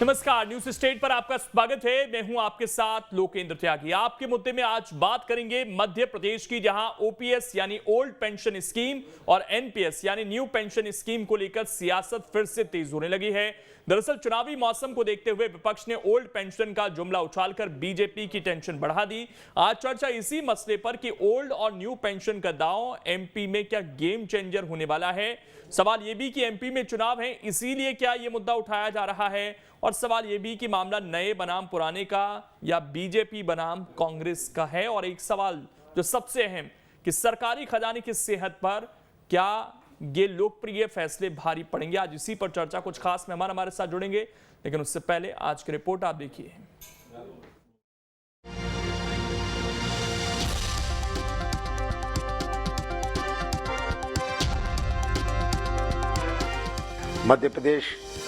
नमस्कार, news state पर आपका स्वागत है। मैं हूं आपके साथ लोकेंद्र त्यागी। आपके मुद्दे में आज बात करेंगे मध्य प्रदेश की, जहां ओपीएस यानी ओल्ड पेंशन स्कीम और एनपीएस यानी न्यू पेंशन स्कीम को लेकर सियासत फिर से तेज होने लगी है। दरअसल चुनावी मौसम को देखते हुए विपक्ष ने ओल्ड पेंशन का जुमला उछालकर बीजेपी की टेंशन बढ़ा दी। आज चर्चा इसी मसले पर कि ओल्ड और न्यू पेंशन का दांव एमपी में क्या गेम चेंजर होने वाला है। सवाल यह भी कि एमपी में चुनाव है, इसीलिए क्या यह मुद्दा उठाया जा रहा है। और सवाल यह भी कि मामला नए बनाम पुराने का या बीजेपी बनाम कांग्रेस का है। और एक सवाल जो सबसे अहम कि सरकारी खजाने की सेहत पर क्या ये लोकप्रिय फैसले भारी पड़ेंगे। आज इसी पर चर्चा, कुछ खास मेहमान हमारे साथ जुड़ेंगे, लेकिन उससे पहले आज की रिपोर्ट आप देखिए। मध्य प्रदेश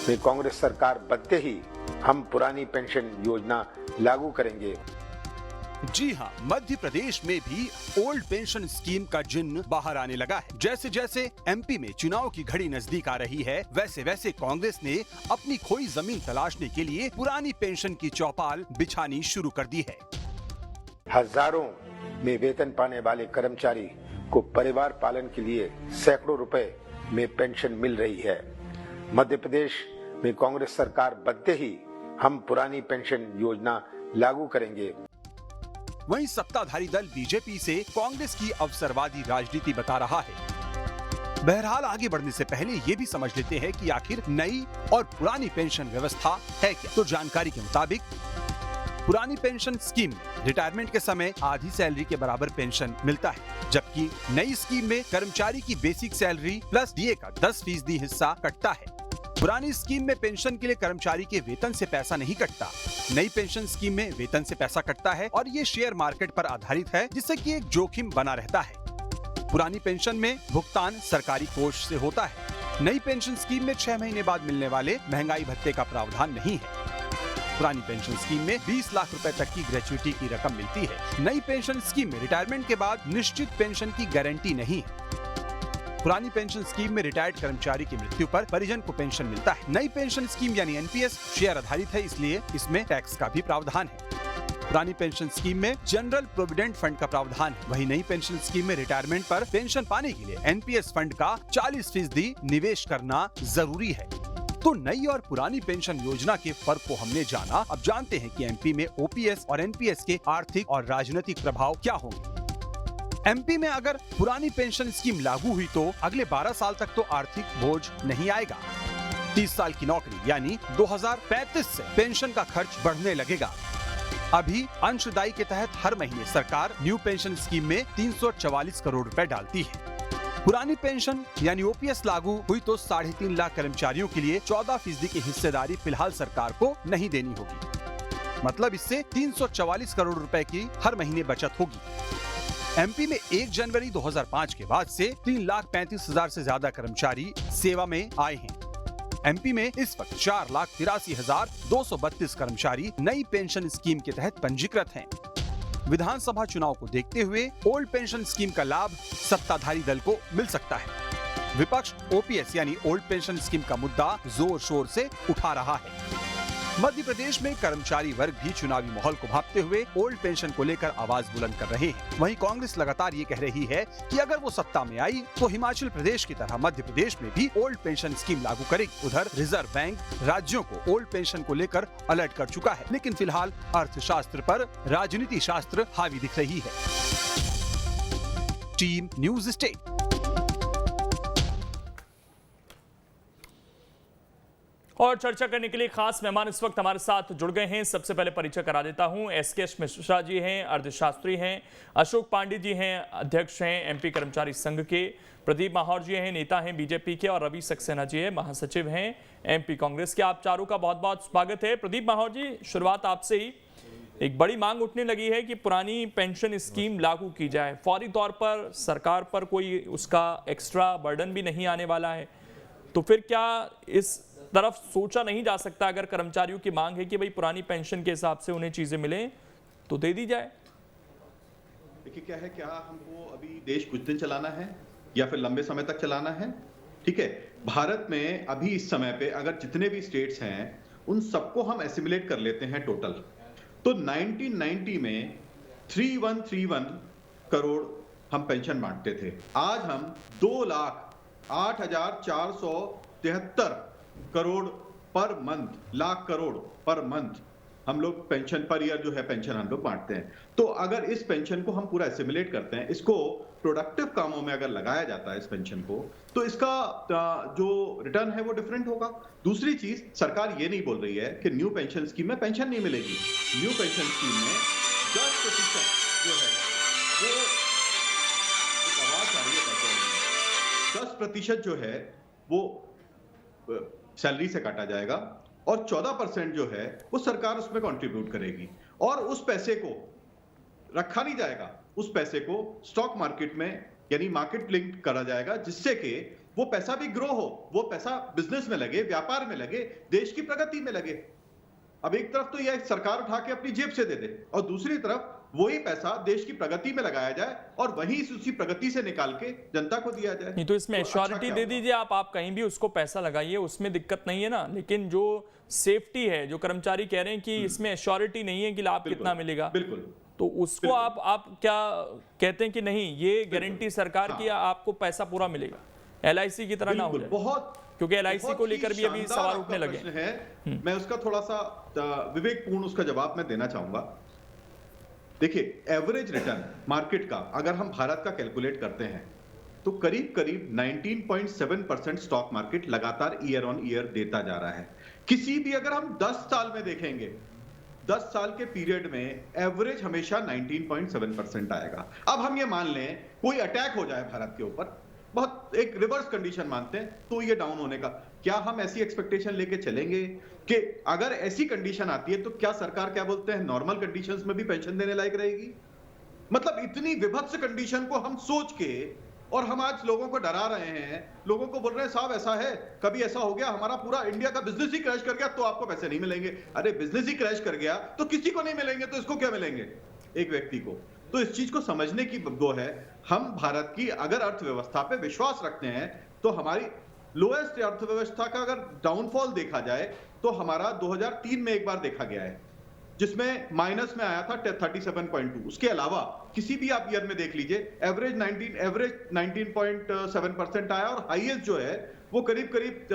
में कांग्रेस सरकार बनते ही हम पुरानी पेंशन योजना लागू करेंगे। जी हां, मध्य प्रदेश में भी ओल्ड पेंशन स्कीम का जिन्न बाहर आने लगा है। जैसे जैसे एमपी में चुनाव की घड़ी नजदीक आ रही है, वैसे वैसे कांग्रेस ने अपनी खोई जमीन तलाशने के लिए पुरानी पेंशन की चौपाल बिछानी शुरू कर दी है। हजारों में वेतन पाने वाले कर्मचारी को परिवार पालन के लिए सैकड़ों रुपए में पेंशन मिल रही है। मध्य प्रदेश में कांग्रेस सरकार बनते ही हम पुरानी पेंशन योजना लागू करेंगे। वहीं सत्ताधारी दल बीजेपी से कांग्रेस की अवसरवादी राजनीति बता रहा है। बहरहाल आगे बढ़ने से पहले ये भी समझ लेते हैं कि आखिर नई और पुरानी पेंशन व्यवस्था है क्या। तो जानकारी के मुताबिक पुरानी पेंशन स्कीम में रिटायरमेंट के समय आधी सैलरी के बराबर पेंशन मिलता है, जबकि नई स्कीम में कर्मचारी की बेसिक सैलरी प्लस डीए का 10% हिस्सा कटता है। पुरानी स्कीम में पेंशन के लिए कर्मचारी के वेतन से पैसा नहीं कटता, नई पेंशन स्कीम में वेतन से पैसा कटता है और ये शेयर मार्केट पर आधारित है, जिससे कि एक जोखिम बना रहता है। पुरानी पेंशन में भुगतान सरकारी कोष से होता है। नई पेंशन स्कीम में 6 महीने बाद मिलने वाले महंगाई भत्ते का प्रावधान नहीं है। पुरानी पेंशन स्कीम में 20 लाख रुपए तक की ग्रेच्युटी की रकम मिलती है। नई पेंशन स्कीम में रिटायरमेंट के बाद निश्चित पेंशन की गारंटी नहीं है। पुरानी पेंशन स्कीम में रिटायर्ड कर्मचारी की मृत्यु पर परिजन को पेंशन मिलता है। नई पेंशन स्कीम यानी एनपीएस शेयर आधारित है, इसलिए इसमें टैक्स का भी प्रावधान है। पुरानी पेंशन स्कीम में जनरल प्रोविडेंट फंड का प्रावधान है। वहीं नई पेंशन स्कीम में रिटायरमेंट पर पेंशन पाने के लिए एनपीएस फंड का 40% निवेश करना जरूरी है। तो नई और पुरानी पेंशन योजना के फर्क को हमने जाना। अब जानते हैं कि एमपी में ओपीएस और एनपीएस के आर्थिक और राजनीतिक प्रभाव क्या होंगे। एमपी में अगर पुरानी पेंशन स्कीम लागू हुई तो अगले 12 साल तक तो आर्थिक बोझ नहीं आएगा। 30 साल की नौकरी यानी 2035 से पेंशन का खर्च बढ़ने लगेगा। अभी अंशदायी के तहत हर महीने सरकार न्यू पेंशन स्कीम में 344 करोड़ रुपए डालती है। पुरानी पेंशन यानी ओपीएस लागू हुई तो 3.5 लाख कर्मचारियों के लिए 14% की हिस्सेदारी फिलहाल सरकार को नहीं देनी होगी। मतलब इससे 344 करोड़ रुपए की हर महीने बचत होगी। एमपी में 1 जनवरी 2005 के बाद से 3,35,000 से ज्यादा कर्मचारी सेवा में आए हैं। एमपी में इस वक्त 4,83,232 कर्मचारी नई पेंशन स्कीम के तहत पंजीकृत हैं। विधानसभा चुनाव को देखते हुए ओल्ड पेंशन स्कीम का लाभ सत्ताधारी दल को मिल सकता है। विपक्ष ओपीएस यानी ओल्ड पेंशन स्कीम का मुद्दा जोर शोर से उठा रहा है। मध्य प्रदेश में कर्मचारी वर्ग भी चुनावी माहौल को भांपते हुए ओल्ड पेंशन को लेकर आवाज बुलंद कर रहे हैं। वहीं कांग्रेस लगातार ये कह रही है कि अगर वो सत्ता में आई तो हिमाचल प्रदेश की तरह मध्य प्रदेश में भी ओल्ड पेंशन स्कीम लागू करेगी। उधर रिजर्व बैंक राज्यों को ओल्ड पेंशन को लेकर अलर्ट कर चुका है, लेकिन फिलहाल अर्थशास्त्र पर राजनीति शास्त्र हावी दिख रही है। Team news state. और चर्चा करने के लिए खास मेहमान इस वक्त हमारे साथ जुड़ गए हैं। सबसे पहले परिचय करा देता हूं। एसके मिश्रा जी हैं, अर्थशास्त्री हैं। अशोक पांडे जी हैं, अध्यक्ष हैं एमपी कर्मचारी संघ के। प्रदीप माहौर जी हैं, नेता हैं बीजेपी के। और रवि सक्सेना जी हैं, महासचिव हैं एमपी कांग्रेस के। आप चारों का बहुत बहुत स्वागत है। प्रदीप माहौर जी, शुरुआत आपसे ही। एक बड़ी मांग उठने लगी है कि पुरानी पेंशन स्कीम लागू की जाए। फौरी तौर पर सरकार पर कोई उसका एक्स्ट्रा बर्डन भी नहीं आने वाला है, तो फिर क्या इस तरफ सोचा नहीं जा सकता? अगर कर्मचारियों की मांग है कि भाई पुरानी पेंशन के हिसाब से उन्हें चीजें मिलें तो दे दी जाए। देखिए क्या है, क्या हमको अभी देश कुछ दिन चलाना है या फिर लंबे समय तक चलाना है? ठीक है, भारत में अभी इस समय पे अगर जितने भी स्टेट्स हैं उन सबको हम एसिमुलेट कर लेते हैं टोटल, तो 1990 में 3131 करोड़ हम पेंशन बांटते थे। आज हम 2,08,473 crore per month, lakh crore per month हम लोग पेंशन पर ईयर जो है पेंशन हम लोग बांटते हैं। तो अगर इस पेंशन को हम पूरा एसिमुलेट करते हैं, इसको प्रोडक्टिव कामों में अगर लगाया जाता है इस पेंशन को, तो इसका जो रिटर्न है वो डिफरेंट होगा। दूसरी चीज, सरकार ये नहीं बोल रही है कि न्यू पेंशन स्कीम में पेंशन नहीं मिलेगी। न्यू पेंशन स्कीम में 10% जो है वो, एक आवाज आ रही है, 10% जो है वो सैलरी से काटा जाएगा और 14% जो है वो सरकार उसमें कंट्रीब्यूट करेगी, और उस पैसे को रखा नहीं जाएगा, उस पैसे को स्टॉक मार्केट में यानी मार्केट लिंक करा जाएगा, जिससे कि वो पैसा भी ग्रो हो, वो पैसा बिजनेस में लगे, व्यापार में लगे, देश की प्रगति में लगे। अब एक तरफ तो यह सरकार उठा के अपनी जेब से दे दे और दूसरी तरफ वही पैसा देश की प्रगति में लगाया जाए और वही उसी प्रगति से निकाल के जनता को दिया जाए। नहीं तो इसमें एश्योरिटी दे दीजिए आप कहीं भी उसको पैसा लगाइए, उसमें दिक्कत नहीं है ना। लेकिन जो सेफ्टी है, जो कर्मचारी कह रहे हैं कि इसमें एश्योरिटी नहीं है कि लाभ कितना मिलेगा, बिल्कुल, तो उसको आप क्या कहते हैं कि नहीं, ये गारंटी सरकार की, आपको पैसा पूरा मिलेगा, LIC की तरह ना हो जाए? बहुत, क्योंकि LIC को लेकर भी अभी सवाल उठने लगे हैं। मैं उसका थोड़ा सा विवेकपूर्ण उसका जवाब मैं देना चाहूंगा। देखिए, एवरेज रिटर्न मार्केट का अगर हम भारत का कैलकुलेट करते हैं तो करीब करीब 19.7% स्टॉक मार्केट लगातार ईयर ऑन ईयर देता जा रहा है। किसी भी, अगर हम 10 साल में देखेंगे, 10 साल के पीरियड में एवरेज हमेशा 19.7% आएगा। अब हम ये मान लें कोई अटैक हो जाए भारत के ऊपर, बहुत एक रिवर्स कंडीशन मानते हैं, तो ये डाउन होने का, क्या हम ऐसी एक्सपेक्टेशन लेके चलेंगे कि अगर ऐसी कंडीशन आती है तो क्या सरकार, क्या बोलते हैं, नॉर्मल कंडीशंस में भी पेंशन देने लायक रहेगी? मतलब इतनी विभत्स कंडीशन को हम सोच के, और हम आज लोगों को डरा रहे हैं, लोगों को बोल रहे हैं साहब ऐसा है, कभी ऐसा हो गया हमारा पूरा इंडिया का बिजनेस ही क्रैश कर गया तो आपको पैसे नहीं मिलेंगे। अरे बिजनेस ही क्रैश कर गया तो किसी को नहीं मिलेंगे, तो इसको क्या मिलेंगे? एक व्यक्ति को। तो इस चीज को समझने की वो है, हम भारत की अगर अर्थव्यवस्था पे विश्वास रखते हैं तो हमारी लोएस्ट अर्थव्यवस्था का अगर डाउनफॉल देखा जाए तो हमारा 2003 में एक बार देखा गया है, जिसमें माइनस में आया था 37.2। उसके अलावा किसी भी आप ईयर में देख लीजिए, एवरेज 19.7% आया, और हाईएस्ट जो है वो करीब करीब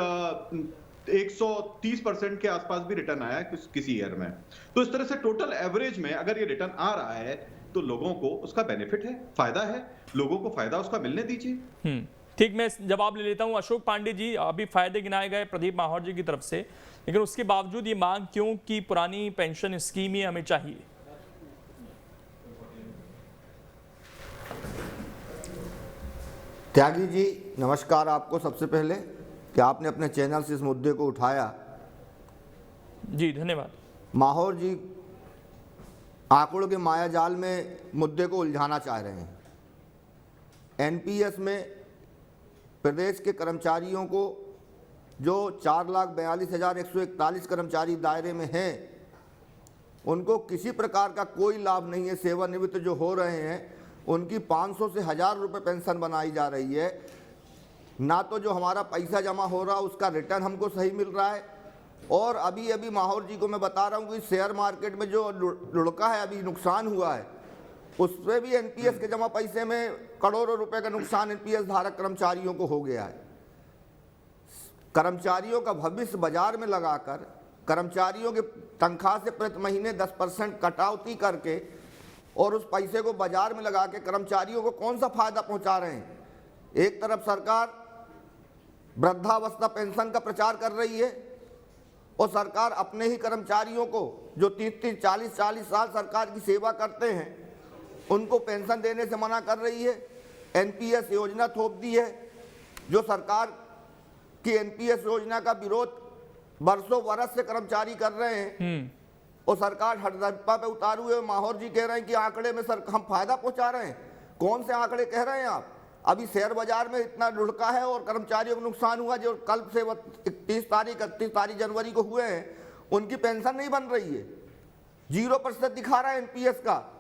130% के आसपास भी रिटर्न आया है किसी ईयर में। तो इस तरह से टोटल एवरेज में अगर ये रिटर्न आ रहा है तो लोगों को उसका बेनिफिट है, फायदा है, लोगों को फायदा उसका मिलने दीजिए। ठीक, मैं जवाब ले लेता हूं। अशोक पांडे जी, अभी फायदे गिनाए गए प्रदीप माहौर जी की तरफ से, लेकिन उसके बावजूद ये मांग क्यों कि पुरानी पेंशन स्कीम ही हमें चाहिए? त्यागी जी नमस्कार आपको, सबसे पहले कि आपने अपने चैनल से इस मुद्दे को उठाया। जी धन्यवाद। माहौर जी आंकड़ों के मायाजाल में मुद्दे को उलझाना चाह रहे हैं। NPS में प्रदेश के कर्मचारियों को, जो 4,42,141 कर्मचारी दायरे में हैं, उनको किसी प्रकार का कोई लाभ नहीं है। सेवानिवृत्त जो हो रहे हैं उनकी 500 से 1000 रुपये पेंशन बनाई जा रही है। ना तो जो हमारा पैसा जमा हो रहा उसका रिटर्न हमको सही मिल रहा है, और अभी अभी माहौर जी को मैं बता रहा हूँ कि शेयर मार्केट में जो लुढ़का है, अभी नुकसान हुआ है, उस पर भी NPS के जमा पैसे में करोड़ों रुपए का नुकसान NPS धारक कर्मचारियों को हो गया है। कर्मचारियों का भविष्य बाजार में लगाकर, कर्मचारियों के तनख्वाह से प्रति महीने 10% कटौती करके और उस पैसे को बाजार में लगा के कर्मचारियों को कौन सा फायदा पहुंचा रहे हैं? एक तरफ सरकार वृद्धावस्था पेंशन का प्रचार कर रही है और सरकार अपने ही कर्मचारियों को जो 30-30, 40-40 साल सरकार की सेवा करते हैं उनको पेंशन देने से मना कर रही है। NPS योजना थोप दी है, जो सरकार की NPS योजना का विरोध बरसों बरस से कर्मचारी कर रहे हैं, और सरकार हड़दंपा पे उतारू हुए। माहौर जी कह रहे हैं कि आंकड़े में सर हम फायदा पहुंचा रहे हैं। कौन से आंकड़े कह रहे हैं आप? अभी शेयर बाजार में इतना लुढ़का है और कर्मचारियों को नुकसान हुआ, जो कल से 31 तारीख जनवरी को हुए हैं, उनकी पेंशन नहीं बन रही है। 0% दिखा रहा है NPS का।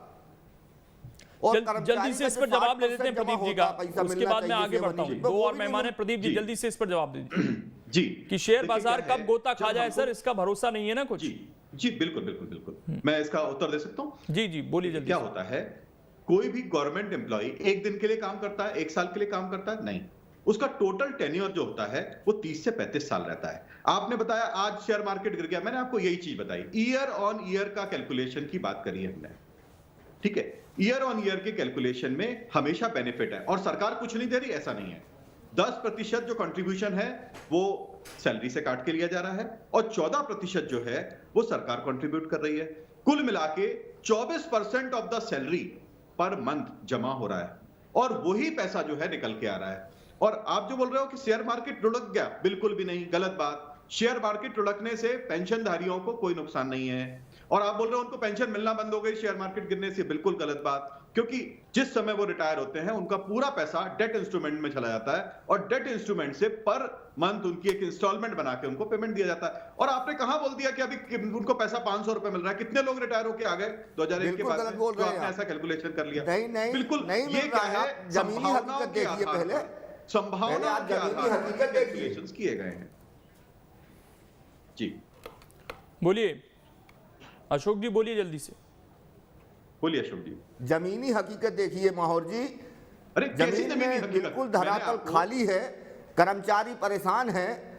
और जल्दी से इस पर जवाब ले लेते हैं प्रदीप जी का, उसके बाद मैं आगे बढ़ता हूँ। दो और मेहमान हैं, प्रदीप जी जल्दी से इस पर जवाब दीजिए। जी कि शेयर देखिए, बाजार क्या है, कब गोता खा जब जाए हमको- सर, इसका भरोसा नहीं है ना कुछ। जी जी बिल्कुल बिल्कुल बिल्कुल मैं इसका उत्तर दे सकता हूं। जी जी बोलिए जल्दी क्या से। होता है, कोई भी गवर्नमेंट एम्प्लॉय एक दिन के लिए काम करता है, एक साल के लिए काम करता है नहीं, उसका टोटल टेन्योर जो होता है वो 30 से 35 साल रहता है। आपने बताया आज शेयर मार्केट गिर गया, मैंने आपको यही चीज बताई, ईयर ऑन ईयर का कैलकुलेशन की बात करी है हमने, ठीक है। ईयर ऑन ईयर के कैलकुलेशन में हमेशा बेनिफिट है और सरकार कुछ नहीं दे रही, ऐसा नहीं है। 10% जो कंट्रीब्यूशन है वो सैलरी से काट के लिया जा रहा है और 14% जो है वो सरकार कंट्रीब्यूट कर रही है। कुल मिला के 24% of the salary per month जमा हो रहा है और वही पैसा जो है निकल के आ रहा है। और आप जो बोल रहे हो कि शेयर मार्केट लुढ़क गया, बिल्कुल भी नहीं, गलत बात। शेयर मार्केट लुढ़कने से पेंशनधारियों को कोई नुकसान नहीं है। और आप बोल रहे हो उनको पेंशन मिलना बंद हो गई शेयर मार्केट गिरने से, बिल्कुल गलत बात। क्योंकि जिस समय वो रिटायर होते हैं उनका पूरा पैसा डेट इंस्ट्रूमेंट में चला जाता है और डेट इंस्ट्रूमेंट से पर मंथ उनकी एक इंस्टॉलमेंट बना के उनको पेमेंट दिया जाता है। और आपने कहां बोल दिया कि अभी उनको पैसा 500 रुपए मिल रहा है? कितने लोग रिटायर होके आ गए 2001 के बाद में? तो आपने ऐसा कैलकुलेशन कर लिया? नहीं बिल्कुल नहीं ये मिल क्या रहा है। है, जमीनी हकीकत देखिए पहले, संभावना आप जमीनी हकीकत देखिए, किए गए हैं। जी बोलिए अशोक जी, बोलिए जल्दी से। बोलिए अशोक जी। जमीनी हकीकत देखिए माहौर जी, अरे कैसी जमीन जमीनी में हकीकत? बिल्कुल मैंने धरातल आपको- खाली है, कर्मचारी परेशान हैं,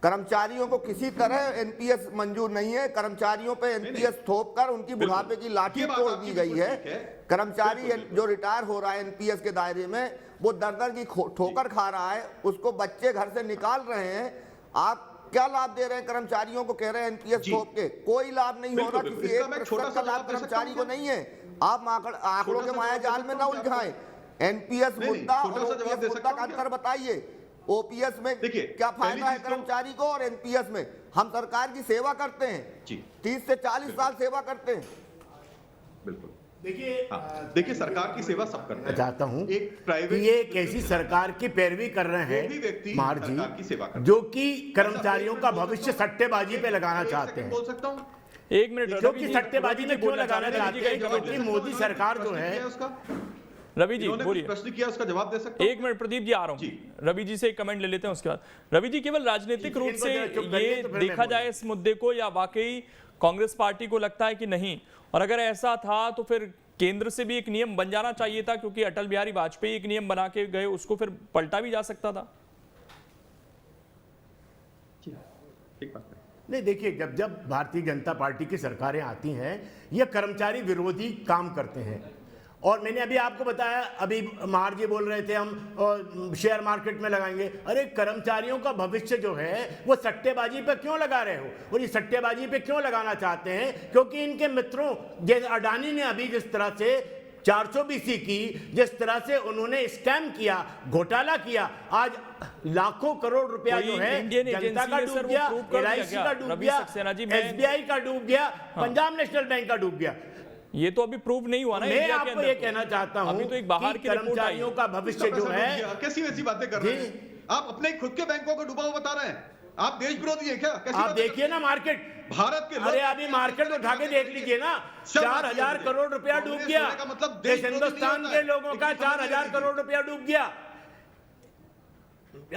कर्मचारियों को किसी तरह एनपीएस मंजूर नहीं है, कर्मचारियों पे एनपीएस थोप कर उनकी बुढ़ापे की लाठी ये बात तोड़ आपकी दी गई बिल्कुल है। ठीक है। कर्मचारी बिल्कुल। जो रिटायर हो रहा है एनपीएस के दायरे में, वो दर दर की ठोकर खा रहा है, उसको बच्चे घर से निकाल रहे हैं। आप क्या लाभ दे रहे हैं कर्मचारियों को? कह रहे हैं एनपीएस जी। थोप के, कोई लाभ नहीं हो बिल्कुल, रहा, बिल्कुल। किसी इसका एक मैं प्रतिशत छोटा सा का लाभ जवाब दे सकता कर्मचारी को हूँ नहीं है। आप आंकड़ों छोटा के सा माया जवाब जाल दे में सकता न हूँ क्या? उलझाएं। एनपीएस नहीं, मुद्दा और छोटा सा जवाब दे ओपीएस सकता मुद्दा का हूँ क्या? अंतर बताइए। ओपीएस में देखिए, क्या पहली फायदा है चीज तो- कर्मचारी को और एनपीएस में? हम सरकार की सेवा करते हैं, जी 30 से 40 साल सेवा करते हैं। बिल्कुल। देखिए देखिए सरकार की सेवा सब करते मैं हैं। चाहता हूं एक कि प्राइवेट ये एक ऐसी सरकार की पैरवी कर रहे वो भी व्यक्ति हैं मार सरकार की सेवा करते जी, हैं। जो कि कर्मचारियों का भविष्य सट्टेबाजी पे लगाना एक चाहते सेकंड हैं। बोल सकता हूं? एक मिनट रवि क्योंकि जी, सट्टेबाजी रवि में जी क्यों बोलना लगाना चाह रहे चाहते हैं? एक मिनट, क्योंकि मोदी सरकार जो है, रवि जी इन्होंने बोलिए। कुछ प्रश्न किया, उसका जवाब दे सकता हूं? एक मिनट प्रदीप जी, आ रहा जी। हूँ। रवि जी से एक कमेंट ले लेते हैं उसके बाद। रवि जी, केवल राजनीतिक रूप इनको से जरा चुप करिए ये तो फिर मैं देखा जाए इस मुद्दे को, या वाकई कांग्रेस पार्टी को लगता है कि नहीं? और अगर ऐसा था तो फिर केंद्र से भी एक नियम बन जाना चाहिए था, क्योंकि अटल बिहारी वाजपेयी एक नियम बना के गए, उसको फिर पलटा भी जा सकता था। ठीक बात है। नहीं देखिए, जब जब भारतीय जनता पार्टी की सरकारें आती हैं ये कर्मचारी विरोधी काम करते हैं। और मैंने अभी आपको बताया, अभी मार जी बोल रहे थे हम शेयर मार्केट में लगाएंगे। अरे कर्मचारियों का भविष्य जो है वो सट्टेबाजी पे क्यों लगा रहे हो? और ये सट्टेबाजी पे क्यों लगाना चाहते हैं? क्योंकि इनके मित्रों जैसे अडानी ने अभी जिस तरह से 420 की, जिस तरह से उन्होंने स्कैम किया, घोटाला किया, आज लाखों करोड़ रुपया जो है जनता का डूब गया, LIC का डूब गया, SBI का डूब गया, पंजाब नेशनल बैंक का डूब गया। ये तो अभी प्रूव नहीं हुआ ना मैं इंडिया के आपको अंदर ये तो। कहना चाहता हूं अभी तो एक बाहर कि की रिपोर्ट आई कर्मचारियों का भविष्य जो है, कैसी वैसी बातें कर रहे हैं आप? अपने खुद के बैंकों को डूबा हुआ बता रहे हैं। आप देश विरोधी है क्या? कैसी आप बातें देखिए ना मार्केट, भारत के लोग- अरे अभी मार्केट उठा के देख लीजिए ना, 4000 करोड़ रुपया डूब कांग्रेस गया। होने का मतलब इस देश विरोधी हिंदुस्तान नहीं के होता है। लोगों का लेकिन 4000 समझ करोड़ रुपया डूब गया।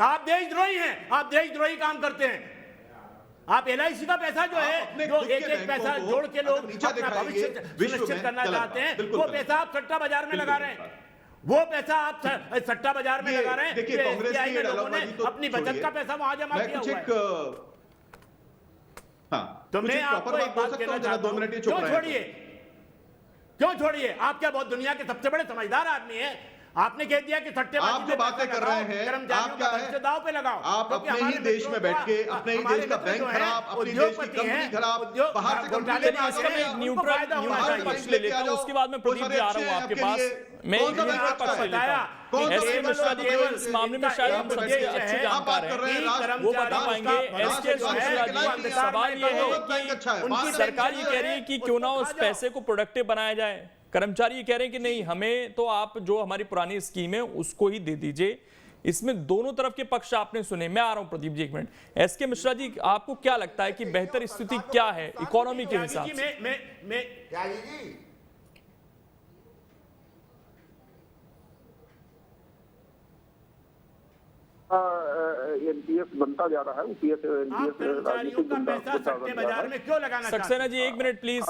आप देशद्रोही हैं, आप देशद्रोही काम करते हैं। आप LIC का पैसा जो है, अपने जो खुद के एक एक पैसा बैंकों को जोड़ के लोग अगर नीचा अपना दिखाएंगे, भविष्य विश्व सुनिश्चित में करना गलत चाहते बात, हैं, बिल्कुल वो गलत। पैसा आप सट्टा बाजार में बिल्कुल लगा रहे हैं। गलत वो पैसा आप सट्टा बाजार में ये लगा रहे हैं। देखिए, ये कांग्रेस SBI की में ये लोगों ने डायलॉगबाजी तो अपनी बचत छोड़िए। का पैसा वहां जमा मैं किया कुछ हुआ एक है। हाँ, तो कुछ मैं एक आपको proper एक बात बोल बात सकता कहना हूं, जरा चाहता 2 हूं, मिनट ही चुप क्यों रहे छोड़िए, क्यों छोड़िए? आप क्या बहुत दुनिया के सबसे बड़े समझदार आदमी हैं? आपने कह दिया कि सट्टेबाजी आप जो में बातें पैसा कर लगाओ, रहे हैं, कर्मचारियों आप क्या का है? भविष्य दांव पे लगाओ। आप क्योंकि अपने ही हमारे देश में मित्रों बैठ के, का- अपने ही हमारे देश का मित्र बैंक जो हैं, खराब, अपनी देश की उद्योगपति कंपनी हैं, खराब, उद्योग- बाहर से कंपनी घोटाले लेके आ बाज जाओ, हैं, आप उनको न्यूट्रल फायदा हुआ न्यूट्रल है। पक्ष ले लेता हूं, उसके बाद मैं प्रदीप जी आ रहा हूं आपके पास। मैं कौन सा न्यूट्रल बैंक पक्ष ले लेता हूं। कौन सा एस के बैंक मिश्रा जी केवल इस मामले में शायद हम सबसे अच्छे जानकार हैं, वो बता पाएंगे। एस के मिश्रा जी, सवाल ये है कि उनकी सरकार ये कह रही है कि क्यों ना उस पैसे को प्रोडक्टिव बनाया जाए। कर्मचारी ये कह रहे हैं कि नहीं, हमें तो आप जो हमारी पुरानी स्कीम है उसको ही दे दीजिए। इसमें दोनों तरफ के पक्ष आपने सुने। मैं आ रहा हूं प्रदीप जी, एक मिनट। एस के मिश्रा जी, आपको क्या लगता है कि बेहतर स्थिति क्या है इकोनॉमी के हिसाब से? त्यागी जी, एनपीएस बनता जा रहा है, ऊपीएस आप कर्मचारियों का पैसा सट्टे बाजार में क्यों लगाना चाहते हैं? सक्सेना जी एक minute please,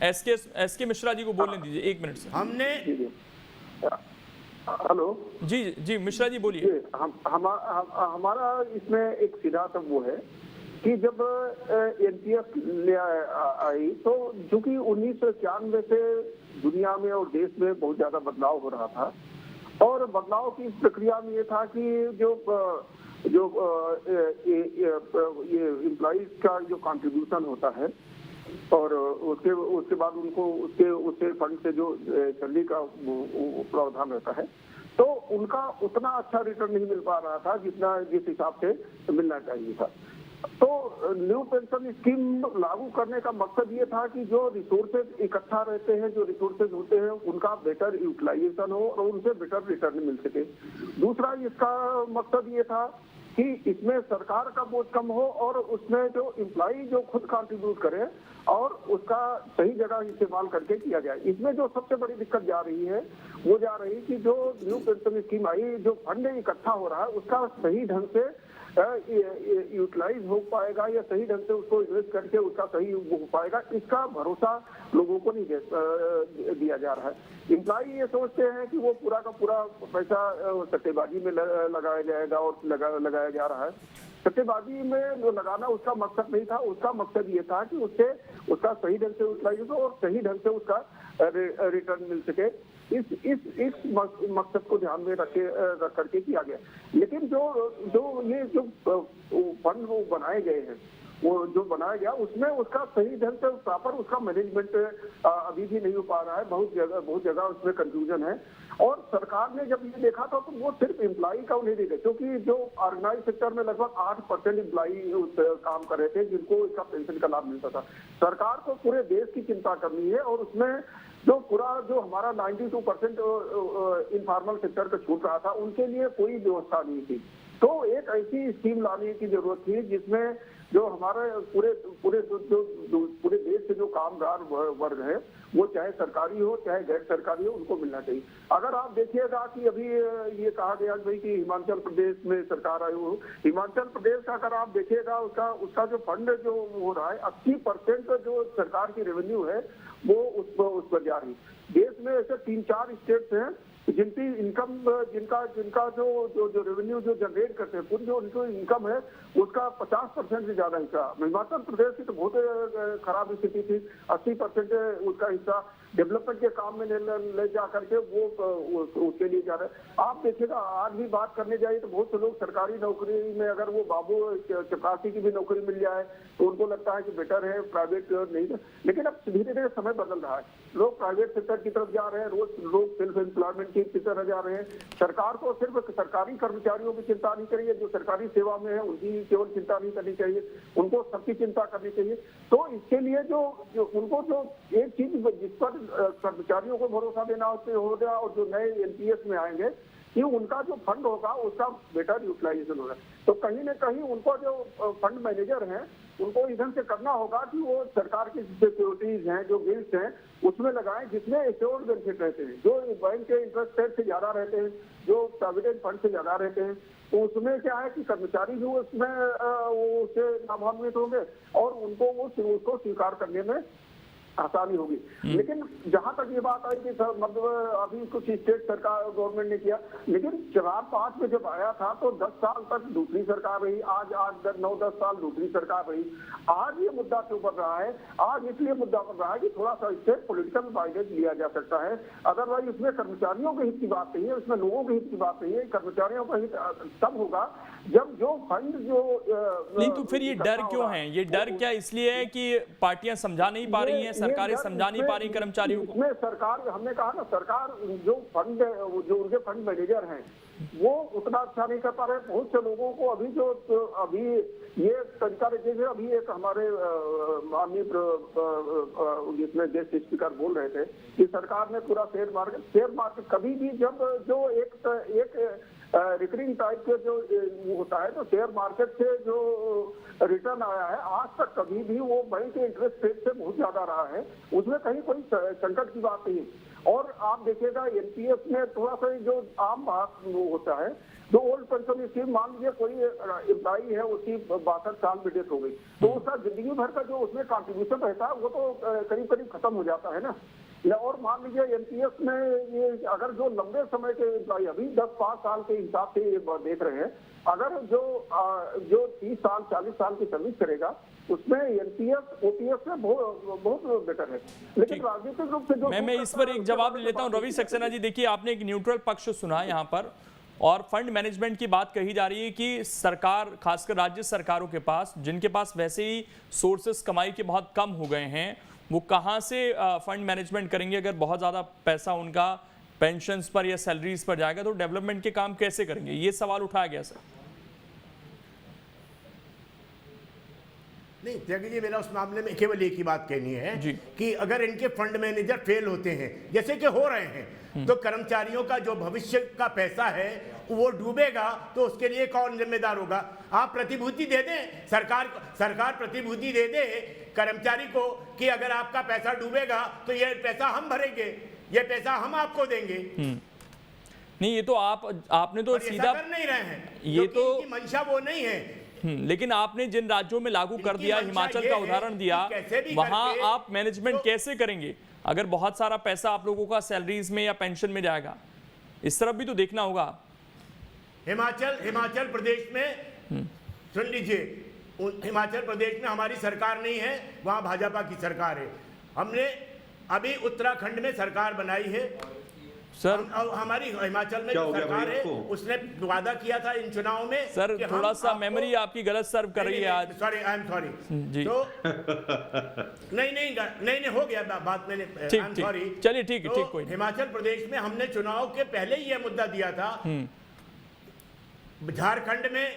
SK Mishra ji को बोलने दीजिए, एक मिनट से। हमने हेलो जी मिश्रा जी बोलिए। हमारा इसमें एक सीधा सा वो है कि जब एनपीएस ले आई तो चूंकि 1991 से दुनिया में और देश में बहुत ज्यादा बदलाव हो रहा था, और बदलाव की प्रक्रिया में ये था कि जो ये एम्प्लॉइज का जो कंट्रीब्यूशन होता है और उसके बाद उनको उससे फंड से जो सैलरी का प्रावधान रहता है, तो उनका उतना अच्छा रिटर्न नहीं मिल पा रहा था जिस हिसाब से मिलना चाहिए था। तो न्यू पेंशन स्कीम लागू करने का मकसद ये था कि जो रिसोर्सेज इकट्ठा रहते हैं, जो रिसोर्सेज होते हैं, उनका बेटर यूटिलाइजेशन हो और उनसे बेटर रिटर्न मिल सके। दूसरा इसका मकसद ये था कि इसमें सरकार का बोझ कम हो और उसमें जो एम्प्लॉई जो खुद कंट्रीब्यूट करे और उसका सही जगह इस्तेमाल करके किया जाए। इसमें जो सबसे बड़ी दिक्कत जा रही है वो जा रही कि जो न्यू पेंशन स्कीम आई, जो फंड इकट्ठा हो रहा है उसका सही ढंग से यूटिलाइज हो पाएगा या सही ढंग से उसको इन्वेस्ट करके उसका सही हो पाएगा, इसका भरोसा लोगों को नहीं दिया जा रहा है। एम्प्लॉई ये सोचते हैं कि वो पूरा का पूरा पैसा सट्टेबाजी में लगाया जाएगा और लगाया जा रहा है। सट्टेबाजी में जो लगाना उसका मकसद नहीं था, उसका मकसद ये था कि उससे उसका सही ढंग से यूटिलाइज हो और सही ढंग से उसका रिटर्न मिल सके। इस मकसद को ध्यान में रख करके किया गया। लेकिन जो फंड वो बनाए गए हैं, वो जो बनाया गया उसमें उसका सही ढंग से प्रॉपर उसका मैनेजमेंट अभी भी नहीं हो पा रहा है। बहुत जगह उसमें कंफ्यूजन है। और सरकार ने जब ये देखा था तो वो सिर्फ एम्प्लॉई का उन्हें देखा, क्योंकि जो ऑर्गेनाइज सेक्टर में लगभग 8% एम्प्लॉई काम कर रहे थे जिनको इसका पेंशन का लाभ मिलता था। सरकार को पूरे देश की चिंता करनी है और उसमें जो हमारा 92% इनफॉर्मल सेक्टर का छूट रहा था उनके लिए कोई व्यवस्था नहीं थी। तो एक ऐसी स्कीम लाने की जरूरत थी जिसमें जो हमारे पूरे देश से जो कामगार वर्ग है, वो चाहे सरकारी हो चाहे गैर सरकारी हो, उनको मिलना चाहिए। अगर आप देखिएगा कि अभी ये कहा गया भाई कि हिमाचल प्रदेश में सरकार आई हो, हिमाचल प्रदेश का अगर आप देखिएगा उसका जो फंड जो हो रहा है 80% जो सरकार की रेवेन्यू है वो उस पर जा रही। देश में ऐसे 3-4 स्टेट्स हैं जिनकी इनकम जिनका जो रेवेन्यू जो जनरेट करते हैं, पूरी जो उनकी इनकम है उसका 50% से ज्यादा हिस्सा हिमाचल प्रदेश की तो बहुत खराब स्थिति थी। 80% उसका हिस्सा डेवलपमेंट के काम में ले जा करके वो उसके लिए जा रहे हैं। आप देखिएगा आज भी बात करने जाइए तो बहुत से लोग सरकारी नौकरी में, अगर वो बाबू चपरासी की भी नौकरी मिल जाए तो उनको लगता है कि बेटर है, प्राइवेट नहीं। लेकिन अब धीरे धीरे समय बदल रहा है, लोग प्राइवेट सेक्टर की तरफ जा रहे हैं, लोग सेल्फ एम्प्लॉयमेंट की तरफ जा रहे हैं। सरकार को सिर्फ सरकारी कर्मचारियों की चिंता नहीं करिए, जो सरकारी सेवा में है उनकी केवल चिंता नहीं करनी चाहिए, उनको सबकी चिंता करनी चाहिए। तो इसके लिए जो उनको जो एक चीज जिस पर कर्मचारियों को भरोसा देना होगा और जो नए एनपीएस में आएंगे कि उनका जो फंड होगा उसका बेटर यूटिलाइजेशन होगा। तो कहीं न कहीं उनको जो फंड मैनेजर हैं उनको इधर से करना होगा कि वो सरकार की सिक्योरिटीज हैं, जो बिल्स हैं, उसमें लगाएं जिसमें एश्योर्ड बेनिफिट रहते हैं, जो बैंक के इंटरेस्ट रेट से ज्यादा रहते हैं, जो प्रोविडेंट फंड से ज्यादा रहते हैं। तो उसमें क्या है कि कर्मचारी भी उसमें उससे लाभान्वित होंगे और उनको उसको स्वीकार करने में आसानी होगी। लेकिन जहां तक ये बात आई कि मतलब अभी कुछ स्टेट सरकार गवर्नमेंट ने किया, लेकिन 4-5 में जब आया था तो 10 साल तक दूसरी सरकार रही, आज 9-10 साल दूसरी सरकार रही। आज ये मुद्दा क्यों बढ़ रहा है? आज इसलिए मुद्दा बढ़ रहा है कि थोड़ा सा इससे पॉलिटिकल माइलेज लिया जा सकता है। अदरवाइज इसमें कर्मचारियों के हित की बात नहीं है, इसमें लोगों के हित की बात नहीं है। कर्मचारियों का हित तब होगा जब जो फंड जो नहीं, तो फिर ये डर क्यों है? ये डर क्या इसलिए है कि पार्टियां समझा नहीं पा रही हैं, सरकारें समझा नहीं पा रही कर्मचारियों को? इसमें सरकार, हमने कहा ना, सरकार जो उनके फंड मैनेजर हैं वो उतना अच्छा नहीं कर पा रहे। बहुत से लोगों को अभी ये तरीका जैसे अभी एक हमारे माननीय जिसमें गेस्ट स्पीकर बोल रहे थे कि सरकार ने पूरा शेयर मार्केट कभी भी जब जो एक रिकरिंग टाइप के जो होता है तो शेयर मार्केट से जो रिटर्न आया है आज तक कभी भी वो बैंक के इंटरेस्ट रेट से बहुत ज्यादा रहा है, उसमें कहीं कोई संकट की बात नहीं है। और आप देखिएगा एनपीएस में थोड़ा सा जो आम बात वो होता है, जो ओल्ड पेंशन स्कीम, मान लीजिए कोई एम्प्लॉई है, उसकी 62 साल में डेथ हो गई, तो उसका जिंदगी भर का जो उसमें कॉन्ट्रीब्यूशन रहता है वो तो करीब करीब खत्म हो जाता है ना। या और मान लीजिए एनपीएस में ये अगर जो लंबे समय के एम्प्लॉई अभी 10-5 साल के हिसाब से देख रहे हैं, अगर जो 30 साल 40 साल की सर्विस करेगा उसमें एनपीएस ओपीएस से बहुत बेटर है। लेकिन राजनीतिक रूप से जो मैं इस पर एक जवाब ले लेता हूं। रवि सक्सेना जी, देखिए आपने एक न्यूट्रल पक्ष सुना यहाँ पर, और फंड मैनेजमेंट की बात कही जा रही है कि सरकार, खासकर राज्य सरकारों के पास, जिनके पास वैसे ही सोर्सेस कमाई के बहुत कम हो गए हैं, वो कहाँ से फंड मैनेजमेंट करेंगे? अगर बहुत ज़्यादा पैसा उनका पेंशन्स पर या सैलरीज पर जाएगा तो डेवलपमेंट के काम कैसे करेंगे? ये सवाल उठाया गया सर। नहीं त्यागी जी, मेरा उस मामले में केवल एक ही बात कहनी है कि अगर इनके फंड मैनेजर फेल होते हैं, जैसे कि हो रहे हैं, तो कर्मचारियों का जो भविष्य का पैसा है वो डूबेगा, तो उसके लिए कौन जिम्मेदार होगा? आप प्रतिभूति दे दें, सरकार प्रतिभूति दे दे कर्मचारी को कि अगर आपका पैसा डूबेगा तो ये पैसा हम भरेंगे, ये पैसा हम आपको देंगे। नहीं, ये तो आपने तो सीधा कर नहीं रहे हैं, ये तो मंशा वो नहीं है। लेकिन आपने जिन राज्यों में लागू कर दिया, हिमाचल का उदाहरण दिया, वहां आप मैनेजमेंट कैसे करेंगे अगर बहुत सारा पैसा आप लोगों का सैलरीज में या पेंशन में जाएगा? इस तरफ भी तो देखना होगा। हिमाचल प्रदेश में सुन लीजिए, हिमाचल प्रदेश में हमारी सरकार नहीं है, वहां भाजपा की सरकार है। हमने अभी उत्तराखंड में सरकार बनाई है सर। हमारी हिमाचल में जो सरकार है उसने वादा किया था इन चुनाव में सर, थोड़ा सा मेमोरी आपकी गलत सर्व कर रही है आज। सॉरी, आई एम सॉरी जी। तो नहीं हो गया बात, मैंने आई एम सॉरी। चलिए ठीक है, ठीक, कोई हिमाचल प्रदेश में हमने चुनाव के पहले ही यह मुद्दा दिया था। झारखंड में,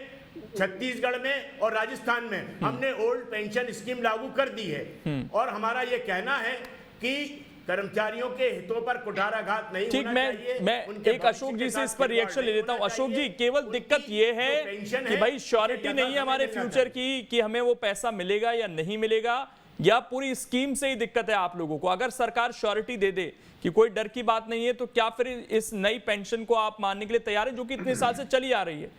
छत्तीसगढ़ में और राजस्थान में हमने ओल्ड पेंशन स्कीम लागू कर दी है, और हमारा ये कहना है कि कर्मचारियों के हितों पर कुठाराघात नहीं होना चाहिए। मैं एक अशोक जी से इस पर रिएक्शन ले लेता हूं। अशोक जी, केवल दिक्कत ये है कि भाई श्योरिटी नहीं है हमारे फ्यूचर की कि हमें वो पैसा मिलेगा या नहीं मिलेगा, या पूरी स्कीम से ही दिक्कत है आप लोगों को? अगर सरकार श्योरिटी दे दे कि कोई डर की बात नहीं है, तो क्या फिर इस नई पेंशन को आप मानने के लिए तैयार हैं, जो कि इतने साल से चली आ रही है?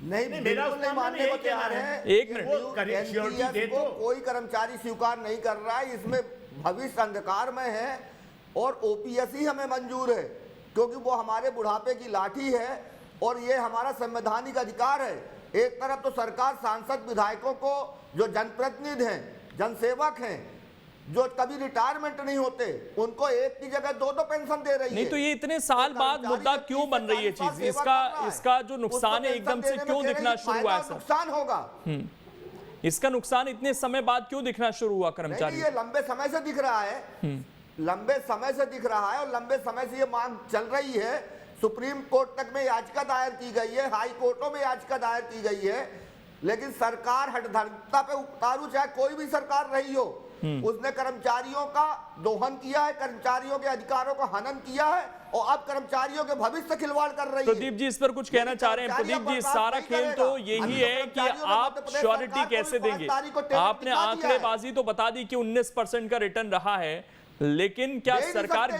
नहीं, मेरा नहीं मानने को तैयार है। एक मिनट, को कोई कर्मचारी स्वीकार नहीं कर रहा है, इसमें भविष्य अंधकार में है, और ओपीएस ही हमें मंजूर है क्योंकि वो हमारे बुढ़ापे की लाठी है और ये हमारा संवैधानिक अधिकार है। एक तरफ तो सरकार सांसद विधायकों को, जो जनप्रतिनिधि हैं, जनसेवक हैं, जो कभी रिटायरमेंट नहीं होते, उनको एक की जगह 2 पेंशन दे रही है। नहीं तो ये इतने साल बाद मुद्दा क्यों बन रही है चीज? इसका जो नुकसान है एकदम से क्यों दिखना शुरू हुआ है सर? नुकसान होगा, इसका नुकसान इतने समय बाद क्यों दिखना शुरू हुआ कर्मचारी? ये लंबे समय से दिख रहा है, लंबे समय से दिख रहा है, और लंबे समय से ये मांग चल रही है। सुप्रीम कोर्ट तक में याचिका दायर की गई है, हाई कोर्टों में याचिका दायर की गई है, लेकिन सरकार हठधर्मिता पे उतारू, चाहे कोई भी सरकार रही हो, उसने कर्मचारियों का दोहन किया है, कर्मचारियों के अधिकारों को हनन किया है, और अब कर्मचारियों के भविष्य से खिलवाड़ कर रही है। प्रदीप जी इस पर कुछ कहना चाह रहे हैं? प्रदीप जी, सारा खेल तो यही है कि आप श्योरिटी कैसे देंगे? आपने आंकड़ेबाजी तो बता दी कि 19% का रिटर्न रहा है, लेकिन क्या सरकार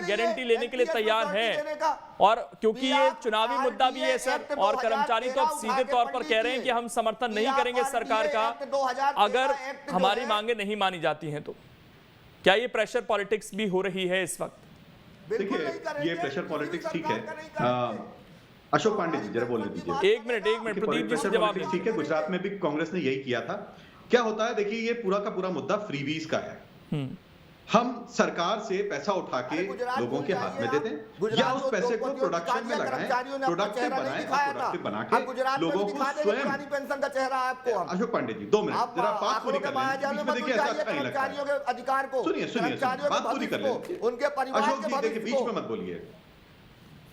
गारंटी लेने के लिए तैयार है? और क्योंकि ये चुनावी मुद्दा भी है सर, और कर्मचारी तो अब सीधे तौर पर कह रहे हैं कि हम समर्थन नहीं करेंगे सरकार का अगर हमारी मांगे नहीं मानी जाती हैं। तो क्या ये प्रेशर पॉलिटिक्स भी हो रही है इस वक्त? देखिए, ये प्रेशर पॉलिटिक्स ठीक है। अशोक पांडे जी जरा बोलने दीजिए। एक मिनट प्रदीप जी से जवाब दीजिए। ठीक है, गुजरात में भी कांग्रेस ने यही किया था। क्या होता है, देखिए, ये पूरा का पूरा मुद्दा फ्रीबीज का है। हम सरकार से पैसा उठा के लोगों के हाथ में देते हैं, या उस पैसे को प्रोडक्शन में लगाएं, प्रोडक्टिव बनाएं, प्रोडक्टिव बना के लोगों को स्वयं पेंशन का चेहरा है आपको। अशोक पांडे जी 2 मिनट जरा बात पूरी कर लें। देखिए ऐसा अच्छा नहीं लगता है। अधिकार को सुनिए, बात पूरी कर लें। उनके परिवार अशोक जी देखिए, बीच में मत बोलिए,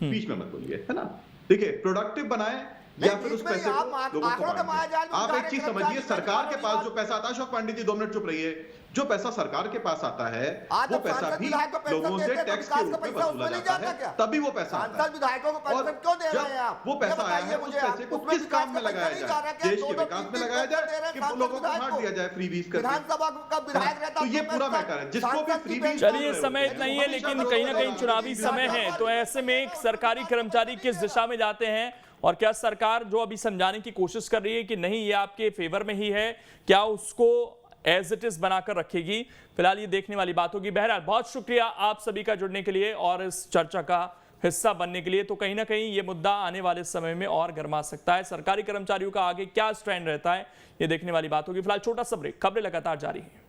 बीच में मत बोलिए, है ना। देखिए, प्रोडक्टिव बनाए या फिर उस पैसे को लोगों को। आप एक चीज समझिए, सरकार के पास जो पैसा आता है, अशोक पांडे जी 2 मिनट चुप रहिए, जो पैसा सरकार के पास आता है वो पैसा भी लोगों से टैक्स के रूप में वसूला जाता है, तभी वो पैसा आता है। विधायकों को पेंशन क्यों दे रहे हैं आप? वो पैसा आया है, उस पैसे को किस काम में लगाया जाए? देश के विकास में लगाया जाए कि लोगों को बांट दिया जाए फ्रीबीज करके? विधानसभा का विधायक रहता तो ये पूरा मैटर है, जिसको भी फ्रीबीज। चलिए, समय इतना ही है, लेकिन कहीं ना कहीं चुनावी समय है, तो ऐसे में एक सरकारी कर्मचारी किस दिशा में जाते हैं और क्या सरकार जो अभी समझाने की कोशिश कर रही है कि नहीं ये आपके फेवर में ही है, क्या उसको एज इट इज बनाकर रखेगी? फिलहाल ये देखने वाली बात होगी। बहरहाल बहुत शुक्रिया आप सभी का जुड़ने के लिए और इस चर्चा का हिस्सा बनने के लिए। तो कहीं ना कहीं ये मुद्दा आने वाले समय में और गरमा सकता है। सरकारी कर्मचारियों का आगे क्या स्टैंड रहता है, ये देखने वाली बात होगी। फिलहाल छोटा सा ब्रेक, खबरें लगातार जारी है।